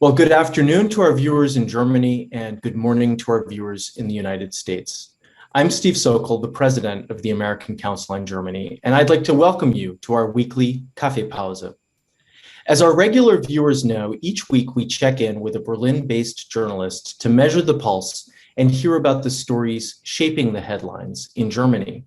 Well, good afternoon to our viewers in Germany and good morning to our viewers in the United States. I'm Steve Sokol, the president of the American Council on Germany, and I'd like to welcome you to our weekly Kaffeepause. As our regular viewers know, each week we check in with a Berlin-based journalist to measure the pulse and hear about the stories shaping the headlines in Germany.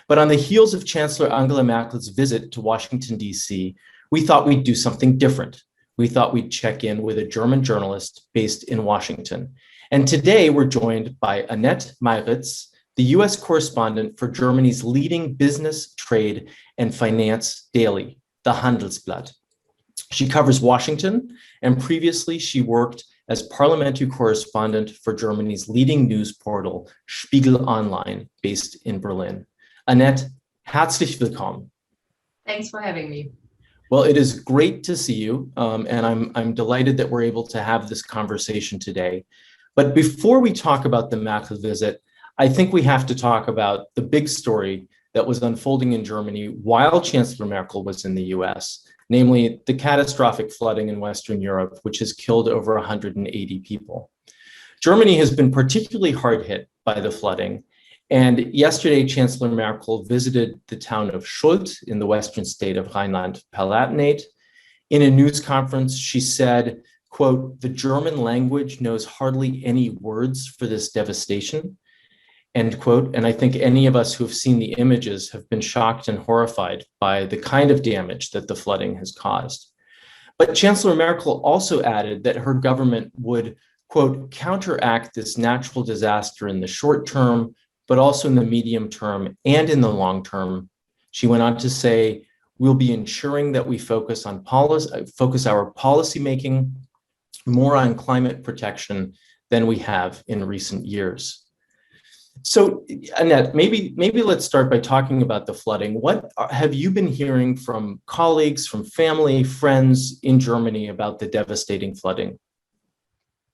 But on the heels of Chancellor Angela Merkel's visit to Washington, D.C., we thought we'd do something different. We thought we'd check in with a German journalist based in Washington. And today we're joined by Annett Meiritz, the U.S. correspondent for Germany's leading business, trade, and finance daily, the Handelsblatt. She covers Washington, and previously she worked as parliamentary correspondent for Germany's leading news portal, Spiegel Online, based in Berlin. Annett, herzlich willkommen. Thanks for having me. Well, it is great to see you, and I'm delighted that we're able to have this conversation today. But before we talk about the Merkel visit, I think we have to talk about the big story that was unfolding in Germany while Chancellor Merkel was in the US, namely the catastrophic flooding in Western Europe, which has killed over 180 people. Germany has been particularly hard hit by the flooding. And yesterday, Chancellor Merkel visited the town of Schuld in the western state of Rhineland-Palatinate. In a news conference, she said, quote, "The German language knows hardly any words for this devastation," end quote. And I think any of us who have seen the images have been shocked and horrified by the kind of damage that the flooding has caused. But Chancellor Merkel also added that her government would, quote, "counteract this natural disaster in the short term, but also in the medium term and in the long term." She went on to say, "We'll be ensuring that we focus our policymaking more on climate protection than we have in recent years." So, Annett, maybe let's start by talking about the flooding. What have you been hearing from colleagues, from family, friends in Germany about the devastating flooding?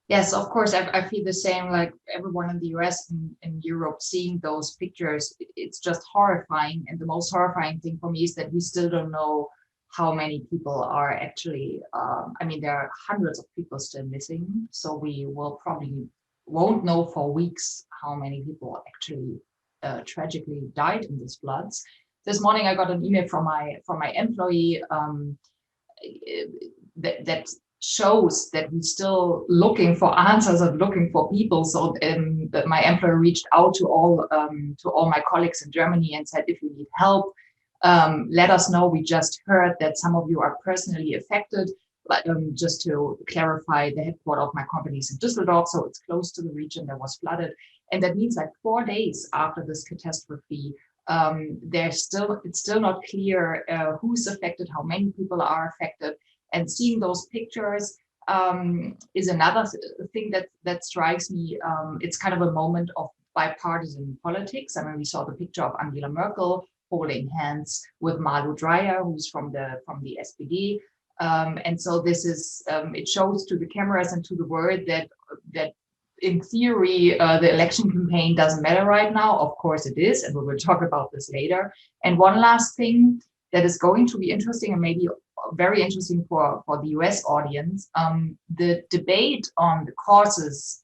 Yes, of course, I feel the same like everyone in the US and Europe seeing those pictures. It's just horrifying. And the most horrifying thing for me is that we still don't know how many people are actually, there are hundreds of people still missing. So we will probably won't know for weeks how many people actually tragically died in these floods. This morning, I got an email from my employee that shows that we're still looking for answers and looking for people. So that my employer reached out to all my colleagues in Germany and said, if you need help, let us know. We just heard that some of you are personally affected. But just to clarify, the headquarters of my company is in Düsseldorf, so it's close to the region that was flooded. And that means like 4 days after this catastrophe, it's still not clear who's affected, how many people are affected. And seeing those pictures is another thing that strikes me. It's kind of a moment of bipartisan politics. I mean, we saw the picture of Angela Merkel holding hands with Malu Dreyer, who's from the SPD. And so this is, it shows to the cameras and to the world that in theory, the election campaign doesn't matter right now. Of course it is, and we will talk about this later. And one last thing that is going to be interesting and maybe very interesting for the US audience, the debate on the causes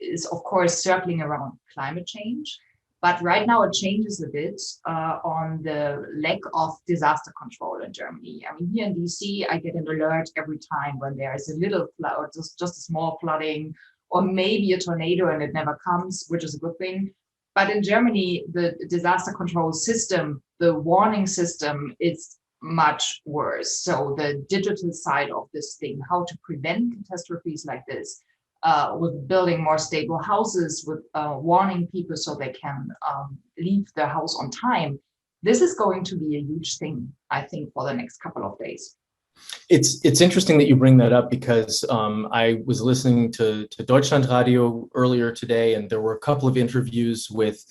is of course circling around climate change. But right now it changes a bit on the lack of disaster control in Germany. I mean, here in DC, I get an alert every time when there is a little flood or just a small flooding or maybe a tornado and it never comes, which is a good thing. But in Germany, the disaster control system, the warning system, is much worse. So the digital side of this thing, how to prevent catastrophes like this, with building more stable houses, with warning people so they can leave their house on time. This is going to be a huge thing, I think, for the next couple of days. It's interesting that you bring that up because I was listening to Deutschlandradio earlier today, and there were a couple of interviews with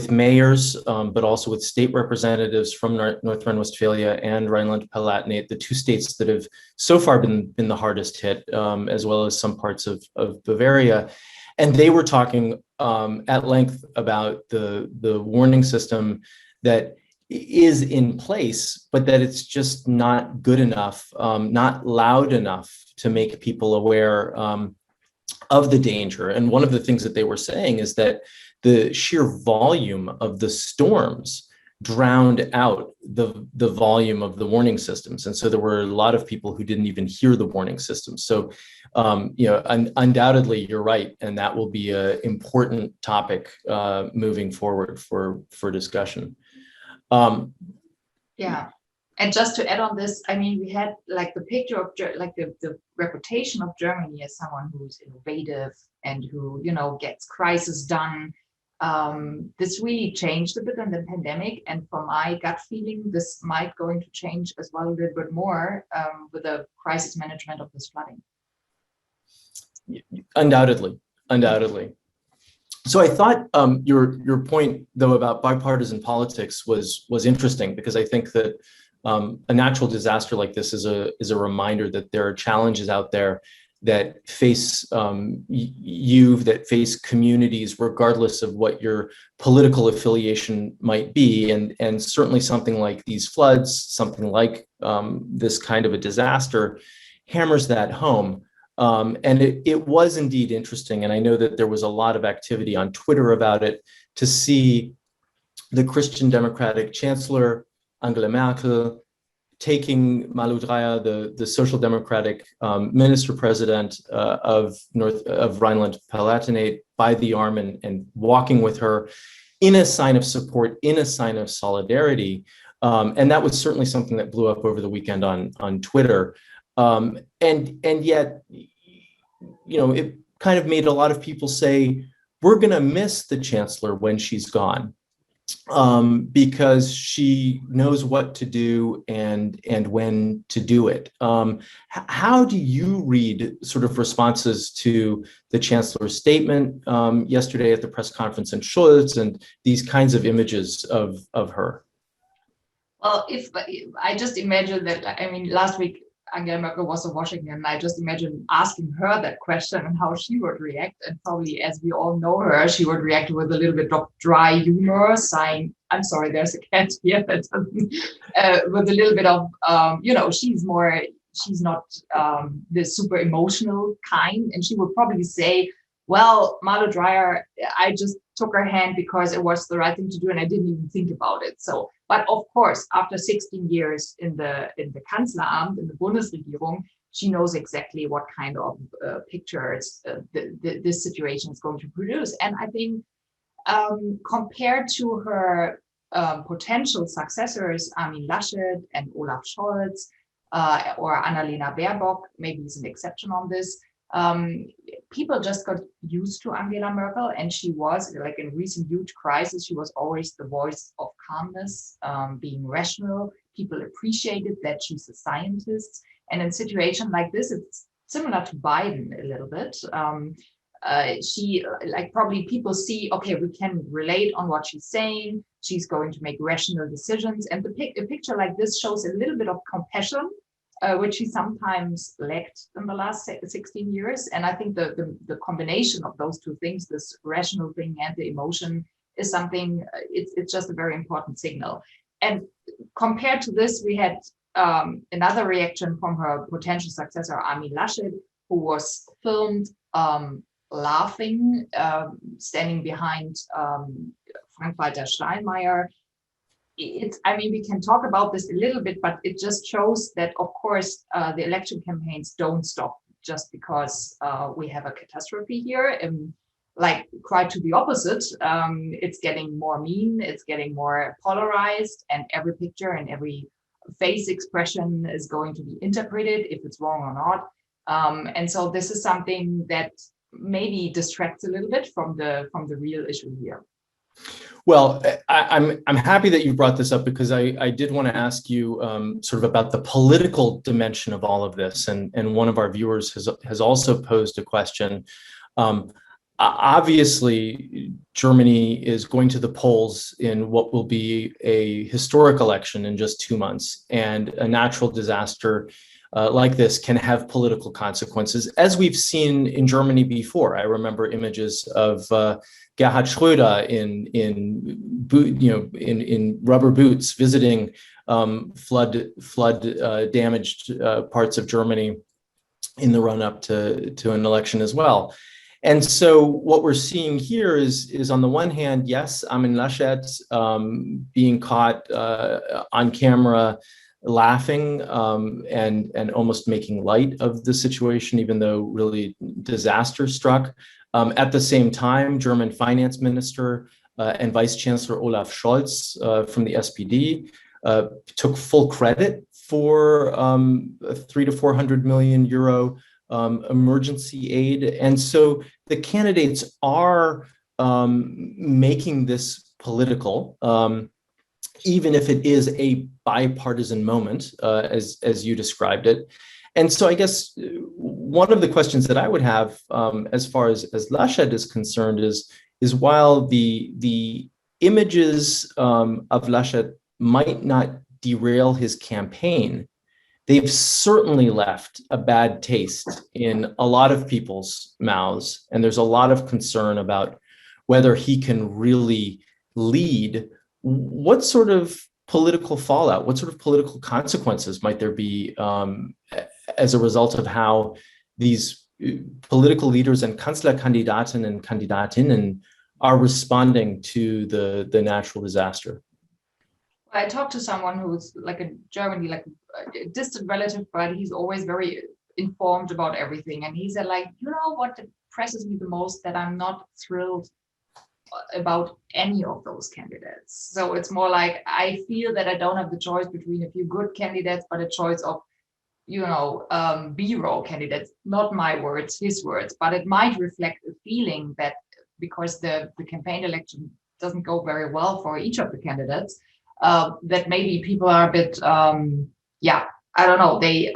mayors, but also with state representatives from North Rhine-Westphalia and Rhineland-Palatinate, the two states that have so far been the hardest hit, as well as some parts of Bavaria. And they were talking at length about the warning system that is in place, but that it's just not good enough, not loud enough to make people aware of the danger. And one of the things that they were saying is that the sheer volume of the storms drowned out the volume of the warning systems. And so there were a lot of people who didn't even hear the warning systems. So, undoubtedly, you're right. And that will be an important topic moving forward for discussion. Yeah. And just to add on this, I mean, we had like the picture of like the reputation of Germany as someone who's innovative and who, gets crisis done. This really changed a bit in the pandemic. And from my gut feeling, this might going to change as well a little bit more with the crisis management of this flooding. Undoubtedly. So I thought your point, though, about bipartisan politics was interesting, because I think that a natural disaster like this is a reminder that there are challenges out there that face that face communities, regardless of what your political affiliation might be. And certainly something like these floods, something like this kind of a disaster, hammers that home. And it was indeed interesting. And I know that there was a lot of activity on Twitter about it, to see the Christian Democratic Chancellor Angela Merkel taking Malu Dreyer, the Social Democratic Minister-President of Rhineland-Palatinate, by the arm and walking with her in a sign of support, in a sign of solidarity. And that was certainly something that blew up over the weekend on Twitter. And yet, it kind of made a lot of people say, we're going to miss the Chancellor when she's gone, because she knows what to do and when to do it. How do you read sort of responses to the Chancellor's statement yesterday at the press conference in Schulz, and these kinds of images of her? Well, if I just imagine that, I mean, last week Angela Merkel was in Washington, and I just imagine asking her that question and how she would react. And probably, as we all know her, she would react with a little bit of dry humor, saying, "I'm sorry, there's a cat here." With a little bit of, she's not the super emotional kind. And she would probably say, well, Malu Dreyer, I just took her hand because it was the right thing to do, and I didn't even think about it. So, but of course, after 16 years in the Kanzleramt, in the Bundesregierung, she knows exactly what kind of pictures this situation is going to produce. And I think compared to her potential successors, Armin Laschet and Olaf Scholz, or Annalena Baerbock, maybe is an exception on this. People just got used to Angela Merkel, and she was, like, in recent huge crisis, she was always the voice of calmness, being rational. People appreciated that she's a scientist. And in a situation like this, it's similar to Biden a little bit. She, like, probably people see, okay, we can relate on what she's saying. She's going to make rational decisions. And a picture like this shows a little bit of compassion, which she sometimes lacked in the last 16 years. And I think the combination of those two things, this rational thing and the emotion, is something, it's just a very important signal. And compared to this, we had another reaction from her potential successor, Armin Laschet, who was filmed laughing, standing behind Frank-Walter Steinmeier. We can talk about this a little bit, but it just shows that, of course, the election campaigns don't stop just because we have a catastrophe here. Like, quite to the opposite, it's getting more mean, it's getting more polarized, and every picture and every face expression is going to be interpreted if it's wrong or not. And so this is something that maybe distracts a little bit from the real issue here. Well, I'm happy that you brought this up, because I did want to ask you sort of about the political dimension of all of this. And one of our viewers has also posed a question. Obviously, Germany is going to the polls in what will be a historic election in just 2 months, and a natural disaster like this can have political consequences, as we've seen in Germany before. I remember images of Gerhard Schröder in rubber boots visiting flood damaged parts of Germany in the run-up to an election as well. And so what we're seeing here is on the one hand, yes, Armin Laschet being caught on camera laughing and almost making light of the situation, even though really disaster struck. At the same time, German finance minister and Vice Chancellor Olaf Scholz from the SPD took full credit for a 300 to 400 million euro emergency aid. And so the candidates are making this political, even if it is a bipartisan moment, as you described it. And so I guess one of the questions that I would have as far as Laschet is concerned is while the images of Laschet might not derail his campaign, they've certainly left a bad taste in a lot of people's mouths. And there's a lot of concern about whether he can really lead. What sort of political fallout, what sort of political consequences might there be as a result of how these political leaders and Kanzlerkandidaten and Kandidatinnen are responding to the natural disaster? I talked to someone who's like in Germany, like a distant relative, but he's always very informed about everything. And he said, like, you know what depresses me the most? That I'm not thrilled about any of those candidates. So it's more like I feel that I don't have the choice between a few good candidates, but a choice of, B-roll candidates, not my words, his words, but it might reflect a feeling that because the campaign election doesn't go very well for each of the candidates, that maybe people are a bit, I don't know, they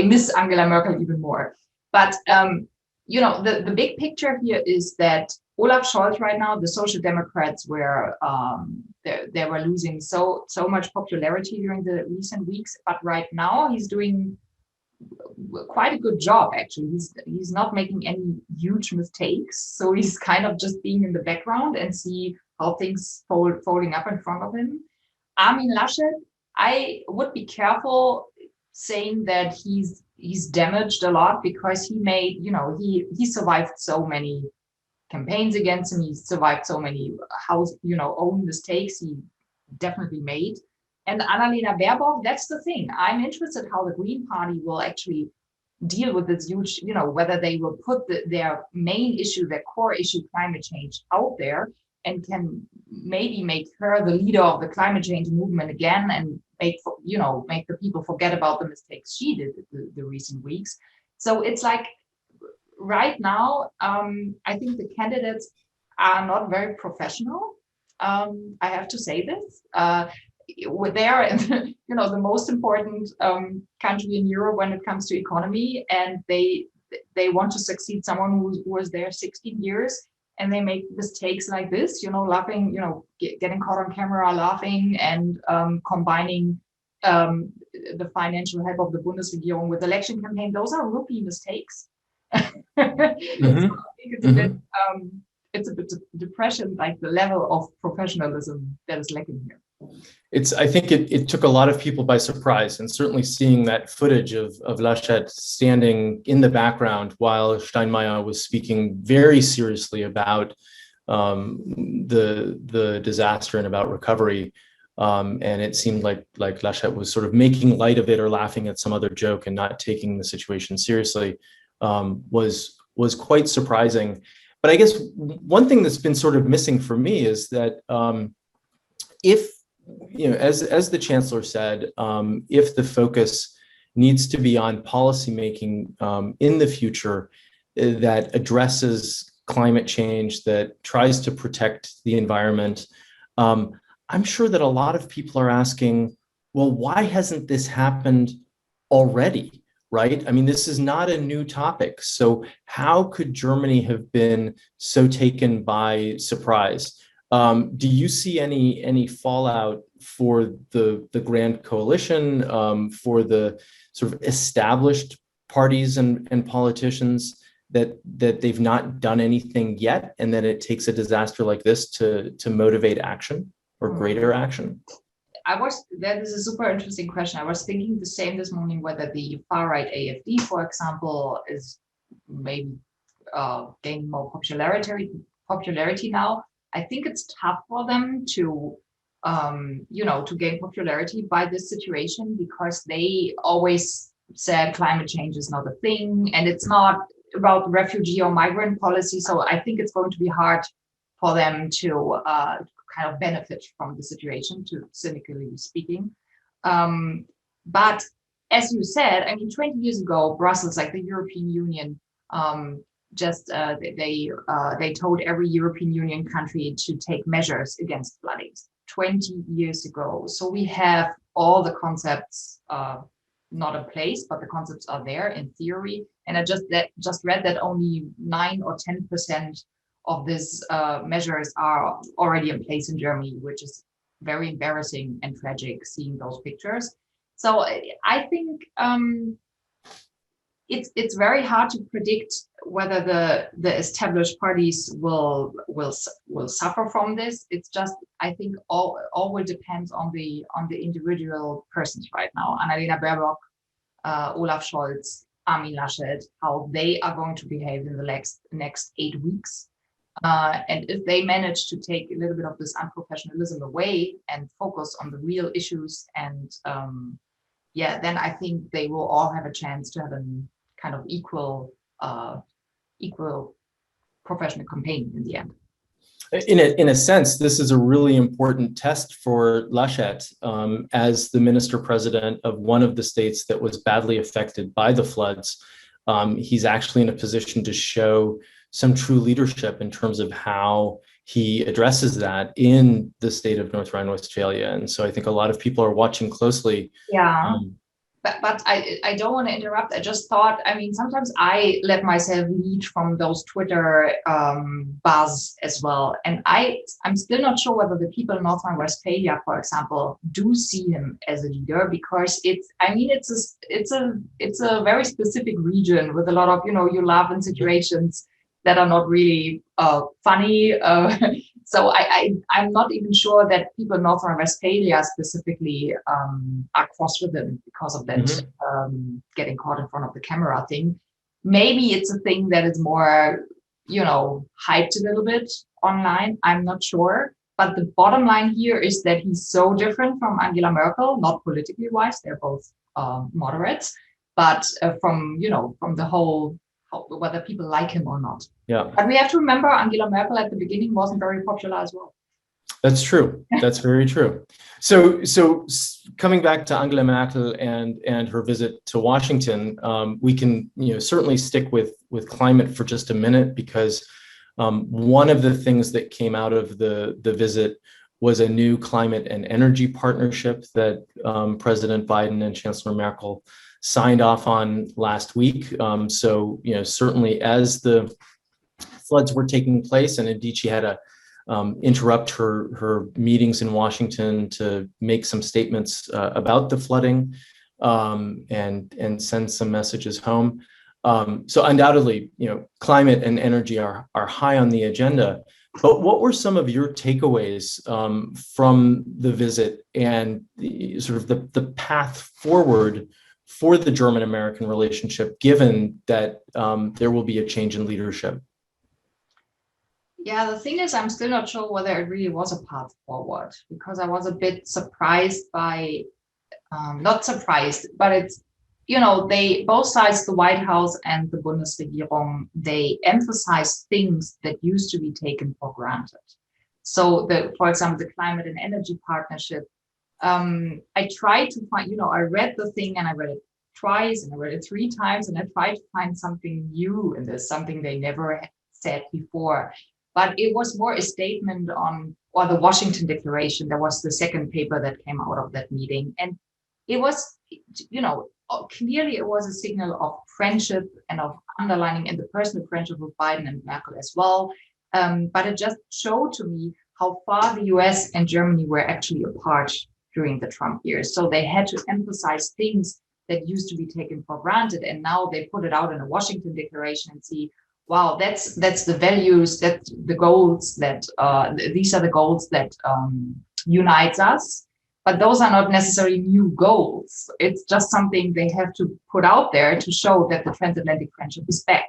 miss Angela Merkel even more. But the big picture here is that Olaf Scholz right now, the Social Democrats were they were losing so much popularity during the recent weeks, but right now he's doing quite a good job actually. He's not making any huge mistakes, so he's kind of just being in the background and see how things folding up in front of him. Armin Laschet, I would be careful saying that he's damaged a lot, because he made, he survived so many campaigns against him. He survived so many own mistakes he definitely made. And Annalena Baerbock, that's the thing. I'm interested how the Green Party will actually deal with this huge, whether they will put their main issue, their core issue, climate change, out there and can maybe make her the leader of the climate change movement again and make the people forget about the mistakes she did the recent weeks. So it's like right now, I think the candidates are not very professional. I have to say this. They are, the most important country in Europe when it comes to economy, and they want to succeed someone who was there 16 years, and they make mistakes like this, laughing, getting caught on camera laughing, and combining the financial help of the Bundesregierung with election campaign. Those are rookie mistakes. Mm-hmm. So I think it's a bit depression, like the level of professionalism that is lacking here. I think it took a lot of people by surprise, and certainly seeing that footage of Laschet standing in the background while Steinmeier was speaking very seriously about the disaster and about recovery. And it seemed like Laschet was sort of making light of it or laughing at some other joke and not taking the situation seriously, was quite surprising. But I guess one thing that's been sort of missing for me is that if, as the Chancellor said, if the focus needs to be on policymaking in the future that addresses climate change, that tries to protect the environment, I'm sure that a lot of people are asking, well, why hasn't this happened already, right? I mean, this is not a new topic. So how could Germany have been so taken by surprise? Do you see any fallout for the Grand Coalition, for the sort of established parties and politicians that they've not done anything yet, and that it takes a disaster like this to motivate action or greater action? That is a super interesting question. I was thinking the same this morning, whether the far right AfD, for example, is maybe gaining more popularity now. I think it's tough for them to to gain popularity by this situation, because they always said climate change is not a thing, and it's not about refugee or migrant policy. So I think it's going to be hard for them to kind of benefit from the situation, to cynically speaking. But as you said, I mean, 20 years ago, Brussels, like the European Union, they told every European Union country to take measures against flooding 20 years ago. So we have all the concepts not in place, but the concepts are there in theory. And I just read that only 9 or 10% of these measures are already in place in Germany, which is very embarrassing and tragic seeing those pictures. So I think it's very hard to predict whether the established parties will suffer from this. It's just, I think all will depend on the individual persons right now. Annalena Baerbock, Olaf Scholz, Armin Laschet, how they are going to behave in the next 8 weeks. And if they manage to take a little bit of this unprofessionalism away and focus on the real issues, and then I think they will all have a chance to have a kind of equal professional campaign in the end. In a sense, this is a really important test for Laschet as the minister president of one of the states that was badly affected by the floods. He's actually in a position to show some true leadership in terms of how he addresses that in the state of North Rhine-Westphalia. And so I think a lot of people are watching closely. Yeah. But I don't want to interrupt. I just thought, I mean, sometimes I let myself lead from those Twitter buzz as well. And I'm still not sure whether the people in North Rhine-Westphalia, for example, do see him as a leader, because it's a very specific region with a lot of, you laugh in situations that are not really funny. So I'm not even sure that people in North Rhine-Westphalia specifically are cross with him because of that getting caught in front of the camera thing. Maybe it's a thing that is more, hyped a little bit online. I'm not sure. But the bottom line here is that he's so different from Angela Merkel, not politically wise. They're both moderates, but from the whole, whether people like him or not. Yeah. But we have to remember Angela Merkel at the beginning wasn't very popular as well. That's true. That's very true. So coming back to Angela Merkel and her visit to Washington, we can certainly stick with climate for just a minute, because one of the things that came out of the visit was a new climate and energy partnership that President Biden and Chancellor Merkel signed off on last week. So certainly as the floods were taking place, and indeed she had to interrupt her meetings in Washington to make some statements about the flooding and send some messages home. So undoubtedly, climate and energy are high on the agenda. But what were some of your takeaways from the visit and the path forward for the German-American relationship, given that there will be a change in leadership? Yeah, the thing is, I'm still not sure whether it really was a path forward, because I was a bit surprised by, not surprised, but it's, they, both sides, the White House and the Bundesregierung, they emphasize things that used to be taken for granted. So for example, the climate and energy partnership, I tried to find, I read the thing and I read it twice and I read it 3 times, and I tried to find something new in this, something they never said before. But it was more a statement on, or the Washington Declaration. That was the second paper that came out of that meeting. And it was, clearly it was a signal of friendship and of underlining in the personal friendship with Biden and Merkel as well. But it just showed to me how far the US and Germany were actually apart during the Trump years. So they had to emphasize things that used to be taken for granted. And now they put it out in a Washington declaration and see, wow, that's the values, that's the goals that, these are the goals that unites us. But those are not necessarily new goals. It's just something they have to put out there to show that the transatlantic friendship is back.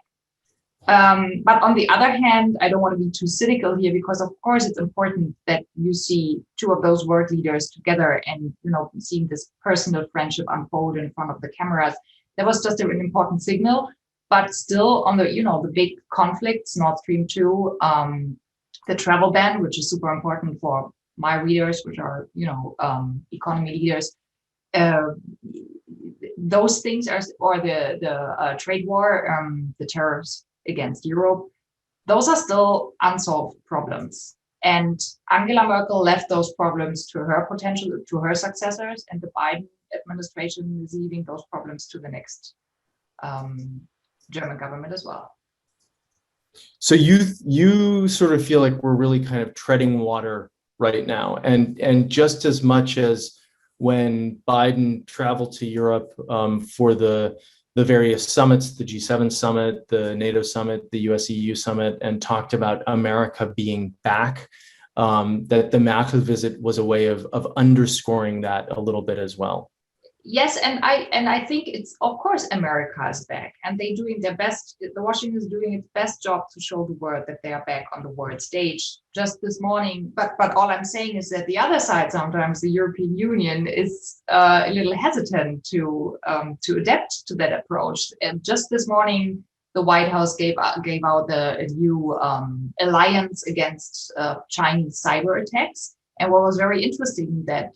But on the other hand, I don't want to be too cynical here, because of course it's important that you see two of those world leaders together and, you know, seeing this personal friendship unfold in front of the cameras. That was just an important signal. But still, on the, you know, the big conflicts, Nord Stream 2, the travel ban, which is super important for my readers, which are, you know, economy leaders, those things are, or the trade war, the tariffs against Europe, those are still unsolved problems. And Angela Merkel left those problems to her successors, and the Biden administration is leaving those problems to the next German government as well. So you sort of feel like we're really kind of treading water right now, and just as much as when Biden traveled to Europe for the various summits, the G7 summit, the NATO summit, the US-EU summit, and talked about America being back, that the Merkel visit was a way of underscoring that a little bit as well. Yes, and I think it's, of course, America is back, and they're doing their best. The Washington is doing its best job to show the world that they are back on the world stage. Just this morning, but all I'm saying is that the other side, sometimes the European Union, is a little hesitant to adapt to that approach. And just this morning, the White House gave out a new alliance against Chinese cyber attacks. And what was very interesting that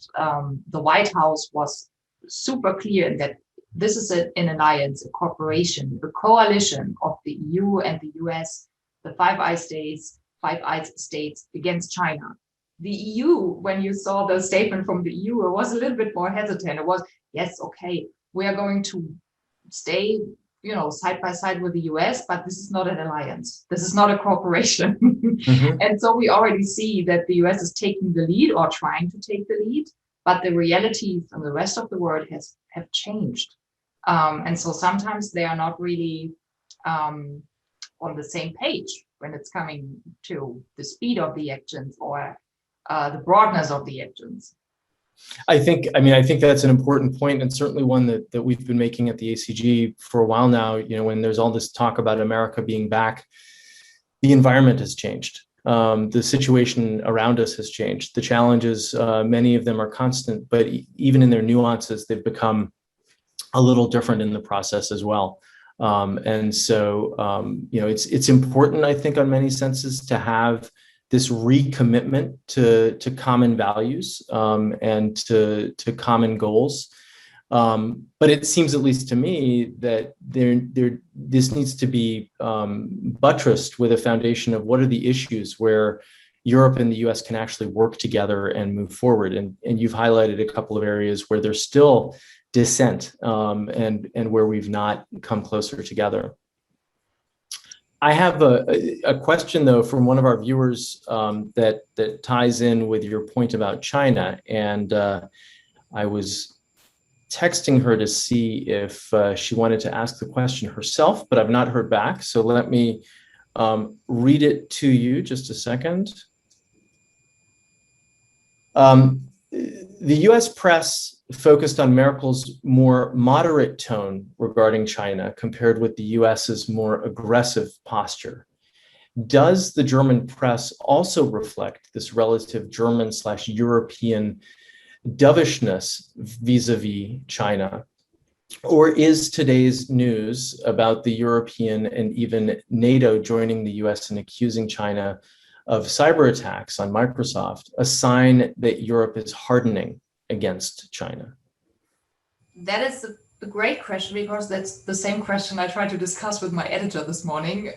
the White House was super clear that this is an alliance, a cooperation, a coalition of the EU and the US, the Five Eyes states against China. The EU, when you saw the statement from the EU, it was a little bit more hesitant. It was, yes, okay, we are going to stay, you know, side by side with the US, but this is not an alliance. This is not a cooperation. Mm-hmm. And so we already see that the US is taking the lead, or trying to take the lead. But the realities in the rest of the world have changed. And so sometimes they are not really on the same page when it's coming to the speed of the actions or the broadness of the actions. I think that's an important point, and certainly one that we've been making at the ACG for a while now. You know, when there's all this talk about America being back, the environment has changed. The situation around us has changed. The challenges, many of them are constant, but even in their nuances, they've become a little different in the process as well. And so, you know, it's important, I think, on many senses, to have this recommitment to common values and to common goals. But it seems, at least to me, that this needs to be buttressed with a foundation of what are the issues where Europe and the US can actually work together and move forward. And you've highlighted a couple of areas where there's still dissent and where we've not come closer together. I have a question, though, from one of our viewers that ties in with your point about China. And I was texting her to see if she wanted to ask the question herself, but I've not heard back. So let me read it to you, just a second. The US press focused on Merkel's more moderate tone regarding China compared with the US's more aggressive posture. Does the German press also reflect this relative German/European dovishness vis-a-vis China? Or is today's news about the European and even NATO joining the US in accusing China of cyber attacks on Microsoft a sign that Europe is hardening against China? That is a great question, because that's the same question I tried to discuss with my editor this morning,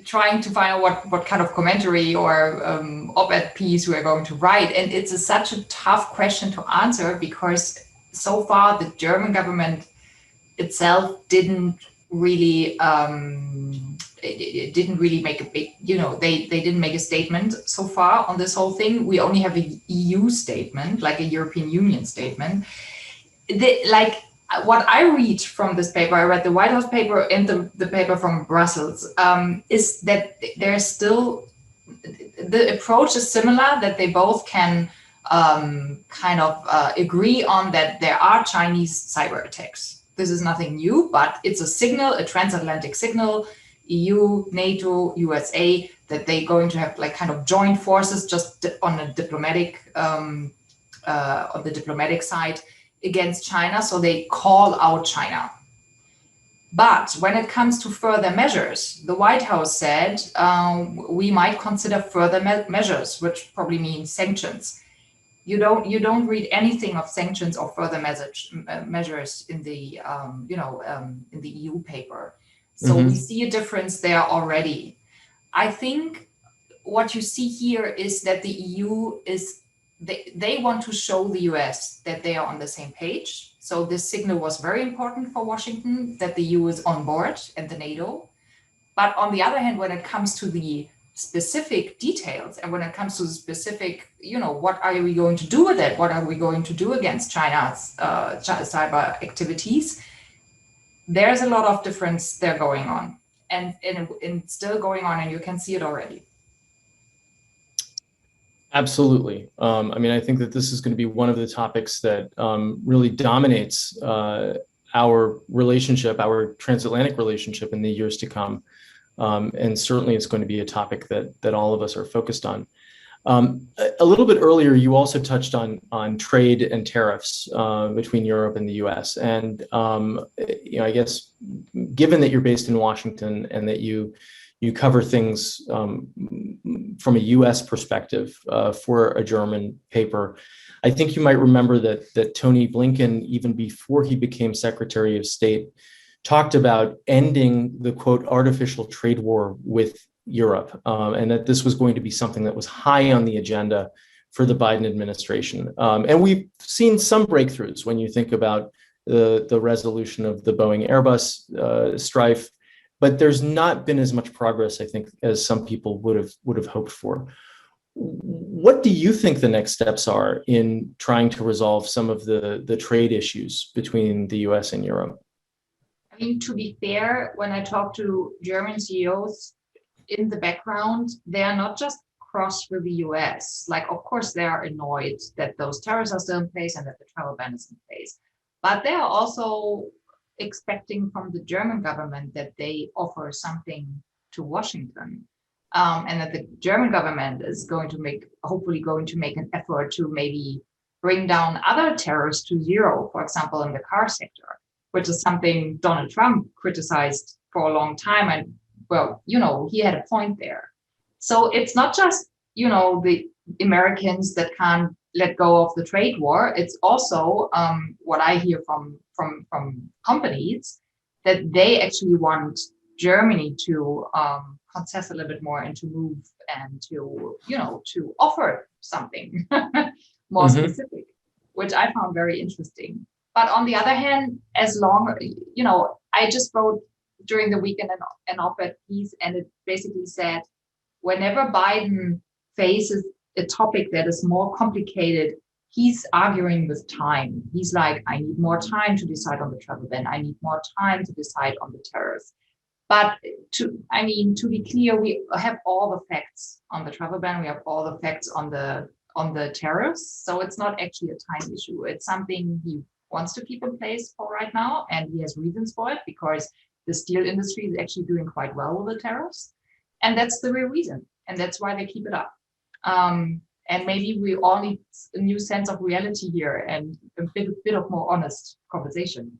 trying to find out what kind of commentary or op-ed piece we're going to write. And it's such a tough question to answer, because so far the German government itself didn't really it didn't really make a big, they didn't make a statement so far on this whole thing. We only have a EU statement, like a European Union statement. What I read from this paper, I read the White House paper and the paper from Brussels, is that there's still, the approach is similar, that they both can agree on that there are Chinese cyber attacks. This is nothing new, but it's a signal, a transatlantic signal, EU, NATO, USA, that they're going to have joint forces just on a diplomatic, on the diplomatic side against China. So they call out China. But when it comes to further measures, the White House said we might consider further measures, which probably means sanctions. You don't read anything of sanctions or further measures in the in the EU paper. So we see a difference there already. I think what you see here is that the EU is, they want to show the US that they are on the same page. So this signal was very important for Washington, that the EU is on board and the NATO. But on the other hand, when it comes to the specific details and when it comes to the specific, what are we going to do with it? What are we going to do against China's cyber activities? There's a lot of difference there going on and still going on, and you can see it already. Absolutely. I think that this is going to be one of the topics that really dominates our relationship, our transatlantic relationship in the years to come. And certainly it's going to be a topic that all of us are focused on. A little bit earlier, you also touched on trade and tariffs between Europe and the US. And I guess, given that you're based in Washington and that you cover things from a US perspective for a German paper, I think you might remember that Tony Blinken, even before he became Secretary of State, talked about ending the, quote, artificial trade war with Europe, and that this was going to be something that was high on the agenda for the Biden administration. And we've seen some breakthroughs when you think about the resolution of the Boeing Airbus strife, but there's not been as much progress, I think, as some people would have hoped for. What do you think the next steps are in trying to resolve some of the trade issues between the US and Europe? I mean, to be fair, when I talk to German CEOs in the background, they are not just cross with the US. Of course, they are annoyed that those tariffs are still in place and that the travel ban is in place. But they are also expecting from the German government that they offer something to Washington. And that the German government is hopefully going to make an effort to maybe bring down other tariffs to zero, for example, in the car sector, which is something Donald Trump criticized for a long time. And well, he had a point there. So it's not just, the Americans that can't let go of the trade war. It's also what I hear from companies, that they actually want Germany to concess a little bit more and to move and to offer something more specific, which I found very interesting. But on the other hand, I just wrote during the weekend an op-ed piece, and it basically said, whenever Biden faces a topic that is more complicated, he's arguing with time. He's like, I need more time to decide on the travel ban. I need more time to decide on the tariffs. But to be clear, we have all the facts on the travel ban. We have all the facts on the tariffs. So it's not actually a time issue. It's something he wants to keep in place for right now, and he has reasons for it, because the steel industry is actually doing quite well with the tariffs, and that's the real reason, and that's why they keep it up. And maybe we all need a new sense of reality here and a bit of more honest conversation.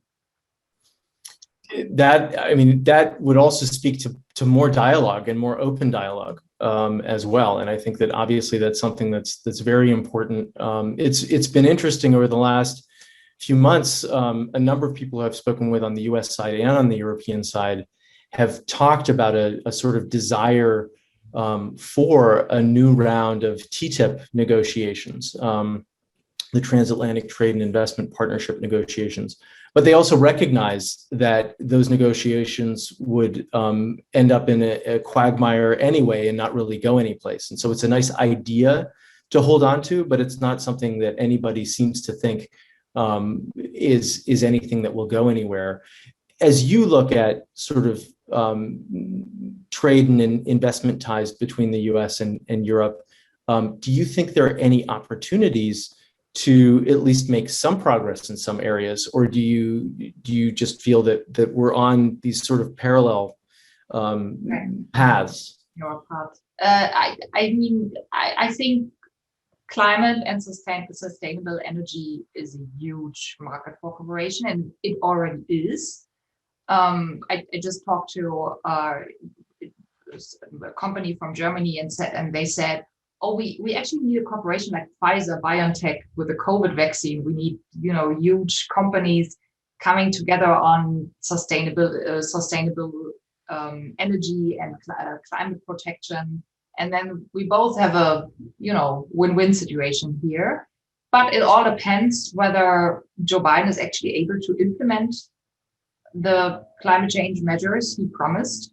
That would also speak to more dialogue and more open dialogue as well. And I think that obviously that's something that's very important. It's been interesting over the last few months. A number of people who I've spoken with on the US side and on the European side have talked about a sort of desire for a new round of TTIP negotiations, the Transatlantic Trade and Investment Partnership negotiations, But they also recognize that those negotiations would end up in a quagmire anyway and not really go anyplace. And so it's a nice idea to hold on to, but it's not something that anybody seems to think is anything that will go anywhere. As you look at sort of trade and investment ties between the US and Europe, do you think there are any opportunities to at least make some progress in some areas, or do you just feel that we're on these sort of parallel paths? Your path. I think climate and sustainable energy is a huge market for cooperation, and it already is. I just talked to a company from Germany and they said, oh, we actually need a cooperation like Pfizer, BioNTech with the COVID vaccine. We need, huge companies coming together on sustainable energy and climate protection. And then we both have a, win-win situation here. But it all depends whether Joe Biden is actually able to implement the climate change measures he promised.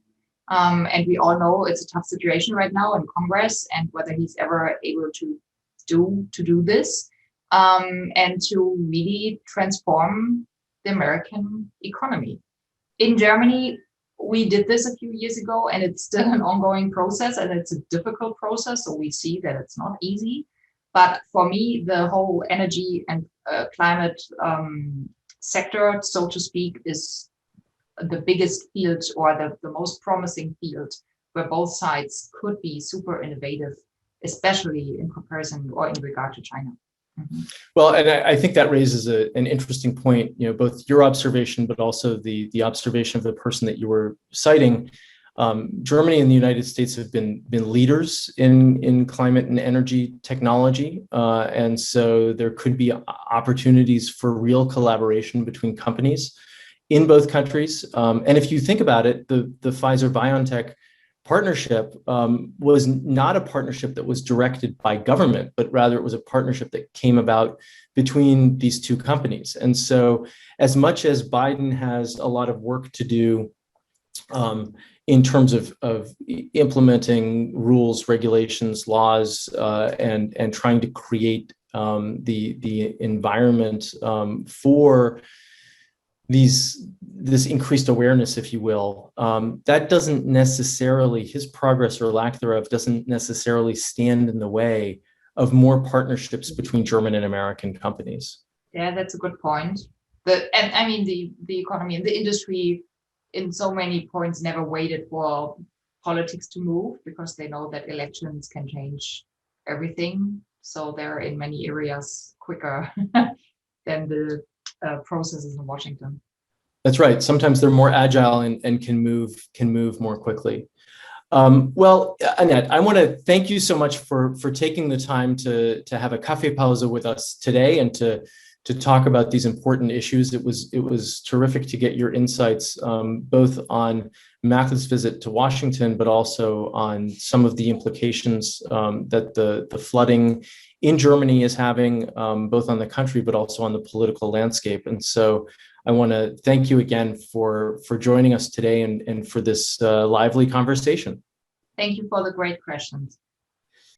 And we all know it's a tough situation right now in Congress, and whether he's ever able to do this and to really transform the American economy. In Germany, we did this a few years ago, and it's still an ongoing process, and it's a difficult process. So we see that it's not easy. But for me, the whole energy and climate sector, so to speak, is the biggest field, or the most promising field, where both sides could be super innovative, especially in comparison or in regard to China. Mm-hmm. Well, and I think that raises an interesting point, both your observation, but also the observation of the person that you were citing. Germany and the United States have been leaders in climate and energy technology. And so there could be opportunities for real collaboration between companies in both countries. And if you think about it, the Pfizer-BioNTech partnership was not a partnership that was directed by government, but rather it was a partnership that came about between these two companies. And so as much as Biden has a lot of work to do in terms of implementing rules, regulations, laws, and trying to create the environment for this increased awareness, if you will, that doesn't necessarily, his progress or lack thereof doesn't necessarily stand in the way of more partnerships between German and American companies. Yeah, that's a good point. The economy and the industry in so many points never waited for politics to move, because they know that elections can change everything. So they're in many areas quicker than the processes in Washington. That's right. Sometimes they're more agile and can move more quickly. Well, Annett, I want to thank you so much for taking the time to have a Kaffeepause with us today and to talk about these important issues. It was terrific to get your insights both on Merkel's visit to Washington, but also on some of the implications that the flooding in Germany is having, both on the country, but also on the political landscape. And so I want to thank you again for joining us today and for this lively conversation. Thank you for the great questions.